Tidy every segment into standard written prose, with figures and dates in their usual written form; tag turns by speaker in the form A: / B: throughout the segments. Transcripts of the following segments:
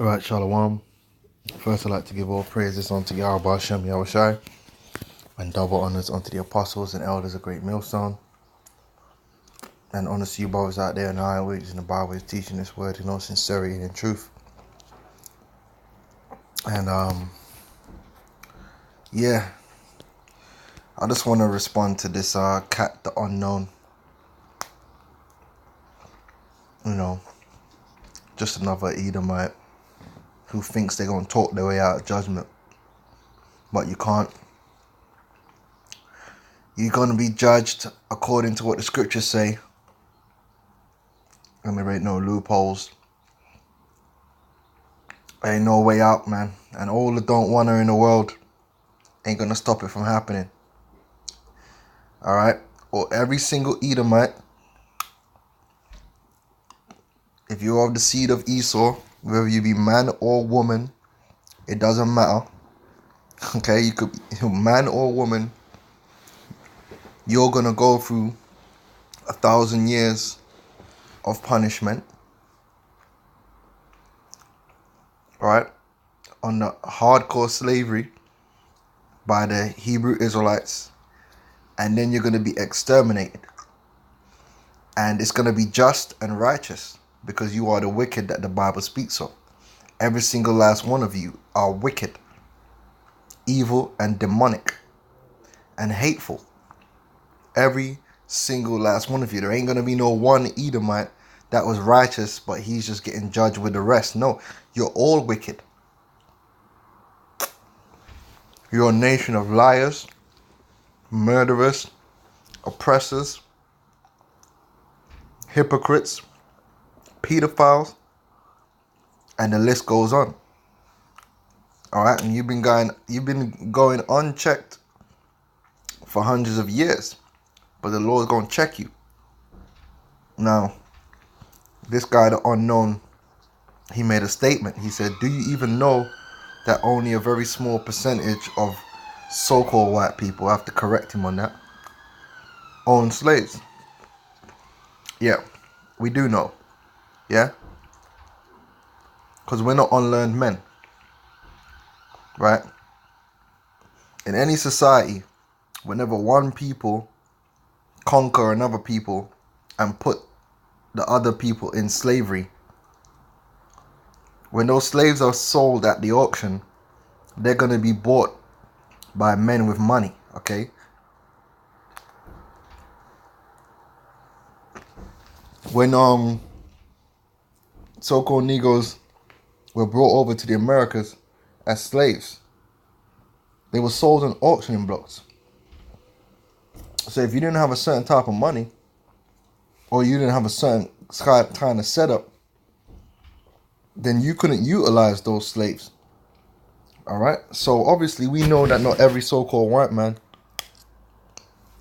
A: Alright, Shalom. First, I'd like to give all praises unto Yahweh Hashem Yahushai, and double honors unto the apostles and elders of GreatMillStone. And honors to you brothers out there in the highways and the byways teaching this word in all sincerity and truth. And yeah, I just want to respond to this cat the unknown. You know, just another Edomite who thinks they're going to talk their way out of judgment. But you can't. You're going to be judged according to what the scriptures say. And there ain't no loopholes. There ain't no way out, man. And all the don't wanna in the world ain't going to stop it from happening. Alright? Or every single Edomite, if you're of the seed of Esau, whether you be man or woman, it doesn't matter. Okay, you could be man or woman. You're going to go through 1,000 years of punishment. Right? On the hardcore slavery by the Hebrew Israelites. And then you're going to be exterminated. And it's going to be just and righteous. Because you are the wicked that the Bible speaks of. Every single last one of you are wicked, evil and demonic and hateful. Every single last one of you. There ain't going to be no one Edomite that was righteous, but he's just getting judged with the rest. No, you're all wicked. You're a nation of liars, murderers, oppressors, hypocrites, pedophiles, and the list goes on. All right, and you've been going unchecked for hundreds of years, but the Lord's going to check you. Now, this guy, the unknown, he made a statement. He said, "Do you even know that only a very small percentage of so-called white people," I have to correct him on that, own slaves? Yeah, we do know. Yeah? Because we're not unlearned men. Right? In any society, whenever one people conquer another people and put the other people in slavery, when those slaves are sold at the auction, they're going to be bought by men with money. Okay? When so-called Negroes were brought over to the Americas as slaves, they were sold in auctioning blocks. So if you didn't have a certain type of money, or you didn't have a certain kind of setup, then you couldn't utilize those slaves. Alright? So obviously we know that not every so-called white man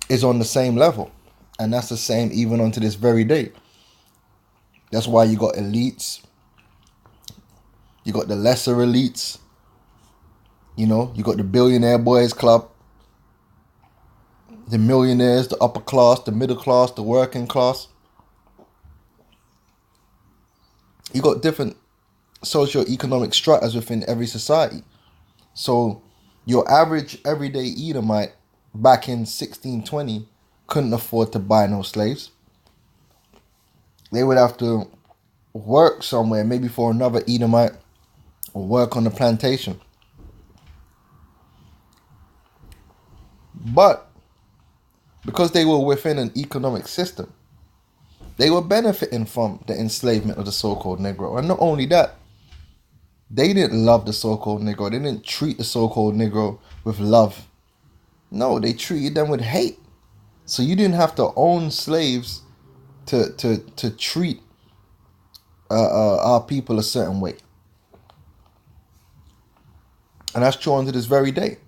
A: is on the same level. And that's the same even unto this very day. That's why you got elites. You got the lesser elites. You know, you got the billionaire boys club. The millionaires, the upper class, the middle class, the working class. You got different socio-economic stratas within every society. So your average everyday Edomite back in 1620 couldn't afford to buy no slaves. They would have to work somewhere, maybe for another Edomite, or work on the plantation. But because they were within an economic system, they were benefiting from the enslavement of the so-called Negro. And not only that, they didn't love the so-called Negro. They didn't treat the so-called Negro with love. No, they treated them with hate. So you didn't have to own slaves to treat our people a certain way. And that's true unto this very day.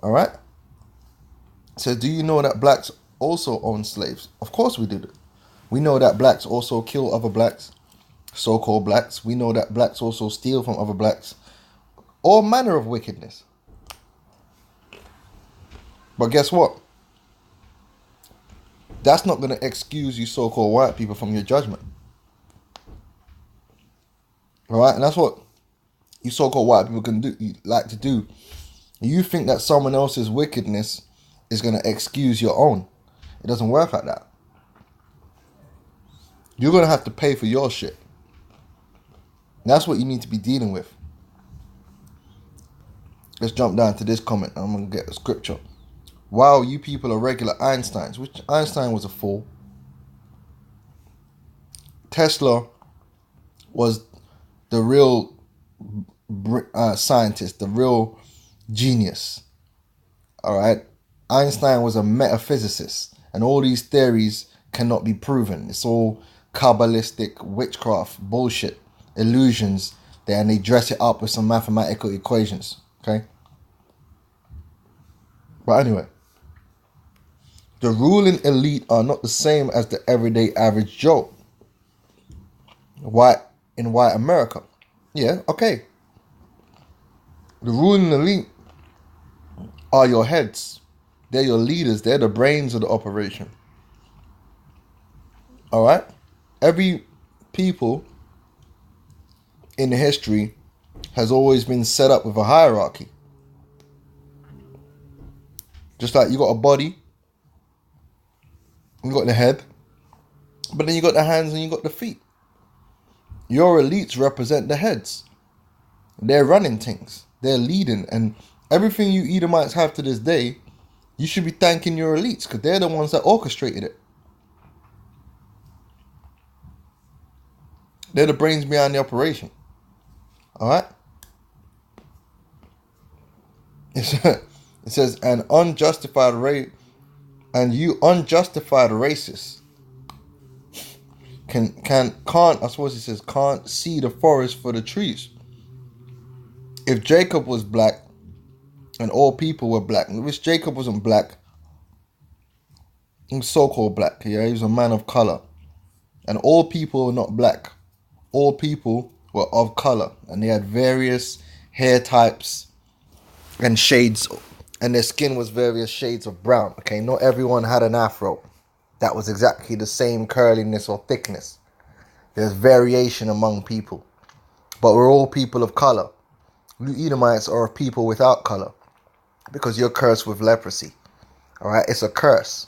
A: All right? So do you know that blacks also own slaves? Of course we do. We know that blacks also kill other blacks, so-called blacks. We know that blacks also steal from other blacks. All manner of wickedness. But guess what? That's not going to excuse you so-called white people from your judgment. All right, and that's what you so-called white people can do. You like to do. You think that someone else's wickedness is going to excuse your own. It doesn't work like that. You're going to have to pay for your shit. And that's what you need to be dealing with. Let's jump down to this comment. I'm going to get a scripture. Wow, you people are regular Einsteins. Which Einstein was a fool. Tesla was the real scientist, the real genius. All right. Einstein was a metaphysicist, and all these theories cannot be proven. It's all Kabbalistic witchcraft bullshit, illusions there, and they dress it up with some mathematical equations. Okay. But anyway, the ruling elite are not the same as the everyday average Joe. White America. Yeah, okay. The ruling elite are your heads. They're your leaders. They're the brains of the operation. All right? Every people in history has always been set up with a hierarchy. Just like you got a body, you got the head, but then you got the hands and you got the feet. Your elites represent the heads. They're running things. They're leading. And everything you Edomites have to this day, you should be thanking your elites because they're the ones that orchestrated it. They're the brains behind the operation. All right? It says, an unjustified race, and you unjustified racists can't, I suppose it says, can't see the forest for the trees. If Jacob was black and all people were black, which Jacob wasn't black, he was so-called black, yeah, he was a man of color, and all people were not black, all people were of color, and they had various hair types and shades, and their skin was various shades of brown. Okay, not everyone had an afro that was exactly the same curliness or thickness. There's variation among people, but we're all people of color. You Edomites are people without color because you're cursed with leprosy. All right, it's a curse.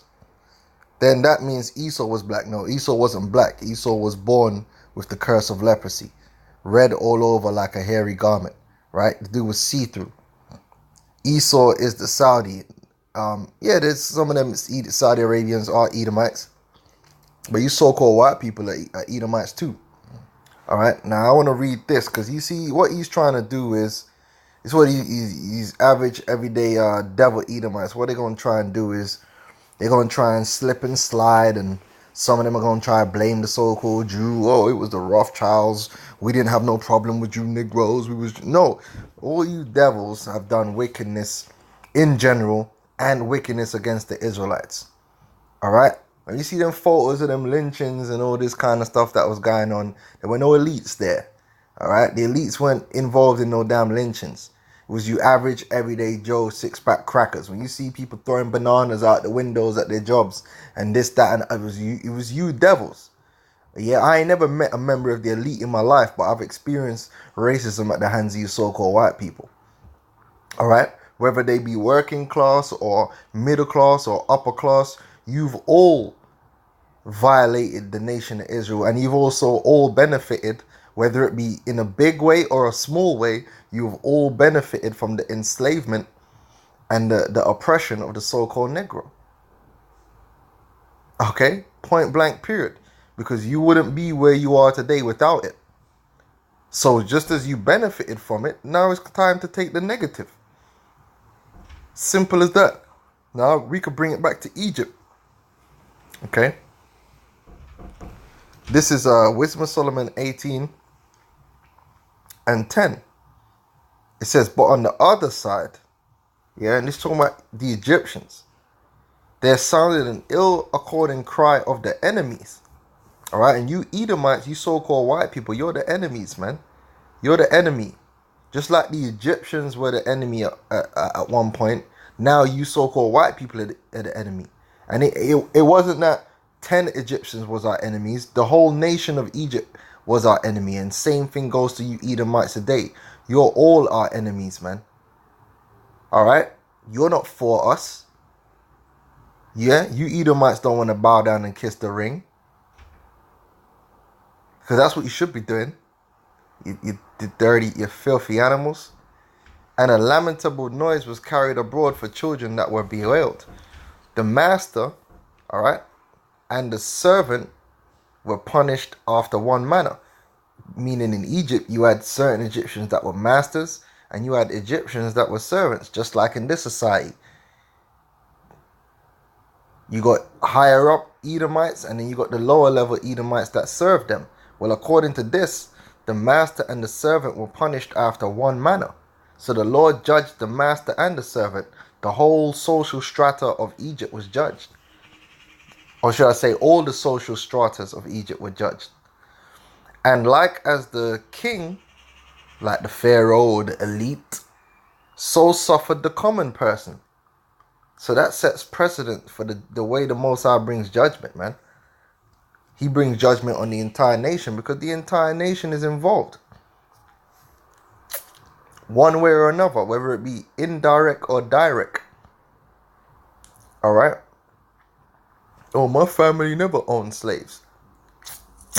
A: Then that means Esau was black. No, Esau wasn't black. Esau was born with the curse of leprosy, red all over like a hairy garment. Right, the dude was see-through. Esau is the Saudi. Yeah, there's some of them Saudi Arabians are Edomites, but you so-called white people are Edomites too. All right, now I want to read this because you see what he's trying to do is what he's average everyday devil Edomites. What they're going to try and do is they're going to try and slip and slide, and some of them are going to try and blame the so-called Jew. Oh, it was the Rothschilds. We didn't have no problem with you Negroes. No. All you devils have done wickedness in general and wickedness against the Israelites. All right? When you see them photos of them lynchings and all this kind of stuff that was going on, there were no elites there. All right? The elites weren't involved in no damn lynchings. It was you average, everyday Joe six-pack crackers. When you see people throwing bananas out the windows at their jobs and this, that, and it was you devils. Yeah, I ain't never met a member of the elite in my life, but I've experienced racism at the hands of you so-called white people. All right? Whether they be working class or middle class or upper class, you've all violated the nation of Israel, and you've also all benefited, whether it be in a big way or a small way, you've all benefited from the enslavement and the oppression of the so-called Negro. Okay? Point blank period. Because you wouldn't be where you are today without it. So just as you benefited from it, now it's time to take the negative. Simple as that. Now we could bring it back to Egypt. Okay? This is Wisdom of Solomon 18 and 10. It says, but on the other side, yeah, and it's talking about the Egyptians, there sounded an ill-according cry of the enemies. All right, and you Edomites, you so-called white people, you're the enemies, man. You're the enemy. Just like the Egyptians were the enemy at one point, now you so-called white people are the enemy. And it wasn't that 10 Egyptians was our enemies. The whole nation of Egypt was our enemy. And same thing goes to you Edomites today. You're all our enemies, man. All right? You're not for us. Yeah? You Edomites don't want to bow down and kiss the ring. Because that's what you should be doing. You dirty, you filthy animals. And a lamentable noise was carried abroad for children that were bewailed. The master, all right, and the servant were punished after one manner. Meaning in Egypt, you had certain Egyptians that were masters, and you had Egyptians that were servants, just like in this society. You got higher up Edomites, and then you got the lower level Edomites that served them. Well, according to this, the master and the servant were punished after one manner. So the Lord judged the master and the servant. The whole social strata of Egypt was judged. Or should I say, all the social stratas of Egypt were judged. And like as the king, like the pharaoh or the elite, so suffered the common person. So that sets precedent for the way the Most High brings judgment, man. He brings judgment on the entire nation because the entire nation is involved. One way or another, whether it be indirect or direct. Alright? Oh, my family never owned slaves.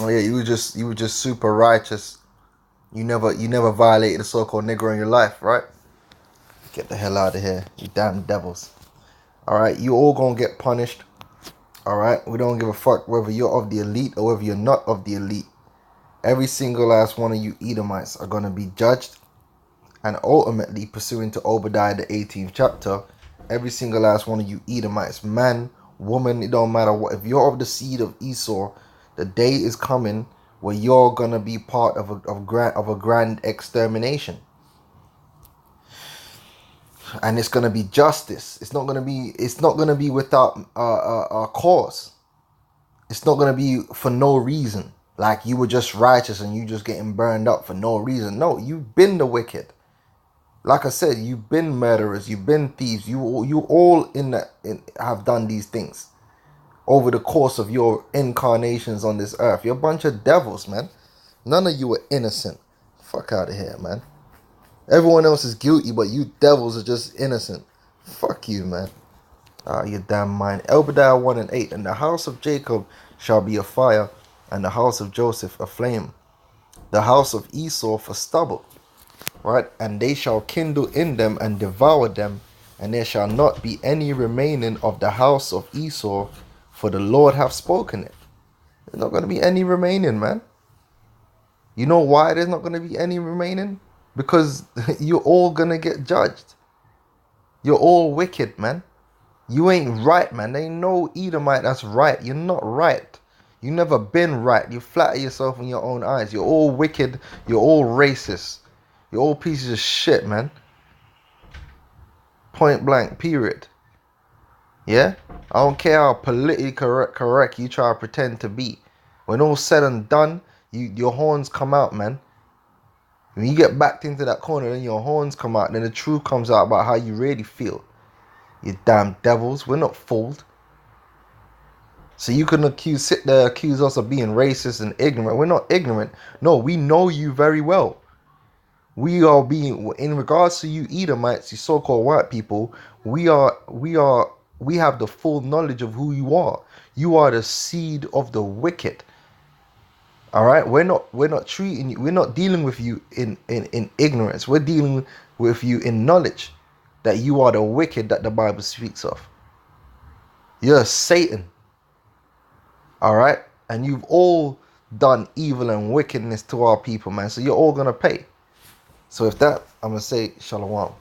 A: Oh yeah, you were just super righteous. You never violated the so-called nigger in your life, right? Get the hell out of here, you damn devils. Alright, you all gonna get punished. Alright, we don't give a fuck whether you're of the elite or whether you're not of the elite. Every single last one of you Edomites are gonna be judged. And ultimately, pursuant to Obadiah the 18th chapter, every single last one of you Edomites, man, woman, it don't matter what. If you're of the seed of Esau, the day is coming where you're gonna be part of a grand extermination, and it's gonna be justice. It's not gonna be without a cause. It's not gonna be for no reason. Like you were just righteous and you just getting burned up for no reason. No, you've been the wicked. Like I said, you've been murderers, you've been thieves, you all have done these things over the course of your incarnations on this earth. You're a bunch of devils, man. None of you are innocent. Fuck out of here, man. Everyone else is guilty, but you devils are just innocent. Fuck you, man. You damn mind. Obadiah 1 and 8. And the house of Jacob shall be a fire, and the house of Joseph a flame. The house of Esau for stubble. Right, and they shall kindle in them and devour them, and there shall not be any remaining of the house of Esau, for the Lord hath spoken it. There's not going to be any remaining, man. You know why there's not going to be any remaining? Because you're all going to get judged. You're all wicked, man. You ain't right, man. There ain't no Edomite that's right. You're not right. You never been right. You flatter yourself in your own eyes. You're all wicked. You're all racist. You're all pieces of shit, man. Point blank, period. Yeah? I don't care how politically correct you try to pretend to be. When all's said and done, your horns come out, man. When you get backed into that corner, then your horns come out. Then the truth comes out about how you really feel. You damn devils. We're not fooled. So you can accuse us of being racist and ignorant. We're not ignorant. No, we know you very well. We are being, in regards to you Edomites, you so-called white people, we have the full knowledge of who you are. You are the seed of the wicked. All right, we're not treating you, we're not dealing with you in ignorance. We're dealing with you in knowledge that you are the wicked that the Bible speaks of. You're Satan. All right, and you've all done evil and wickedness to our people, man. So you're all gonna pay. So with that, I'm going to say shalom.